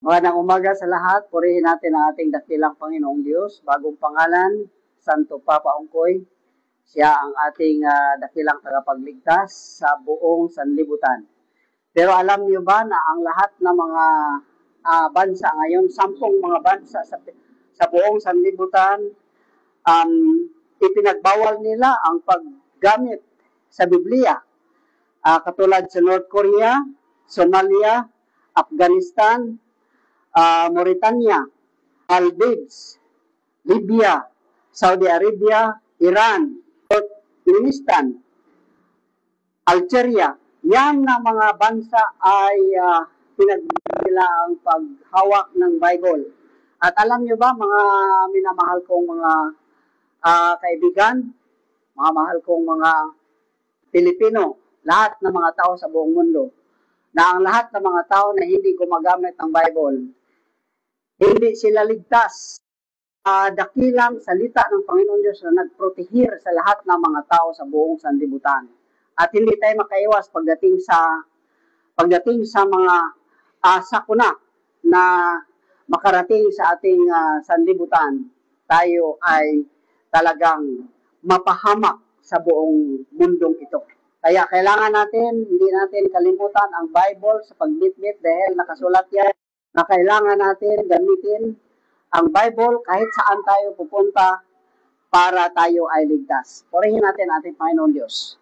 Magandang umaga sa lahat. Purihin natin ang ating dakilang Panginoong Diyos. Bagong pangalan, Santo Papa Ongkoy. Siya ang ating dakilang tagapagligtas sa buong sanlibutan. Pero alam niyo ba na ang lahat ng mga bansa ngayon, 10 mga bansa sa buong sanlibutan, ipinagbawal nila ang paggamit sa Biblia. Katulad sa North Korea, Somalia, Afghanistan, Mauritania, Maldives, Libya, Saudi Arabia, Iran, Turkmenistan, Algeria. Yan na mga bansa ay pinagbibigla ang paghawak ng Bible. At alam nyo ba, mga minamahal kong mga kaibigan, mga mahal kong mga Pilipino, lahat ng mga tao sa buong mundo, na ang lahat ng mga tao na hindi gumagamit ng Bible, hindi sila ligtas. Dakilang salita ng Panginoon Diyos na nagprotehir sa lahat ng mga tao sa buong sanlibutan. At hindi tayo makaiwas pagdating sa mga sakuna na makarating sa ating sanlibutan. Tayo ay talagang mapahamak sa buong mundong ito. Kaya kailangan natin, hindi natin kalimutan ang Bible sa pagbitbit dahil nakasulat yan na kailangan natin gamitin ang Bible kahit saan tayo pupunta para tayo ay ligtas. Purihin natin ating Panginoon Diyos.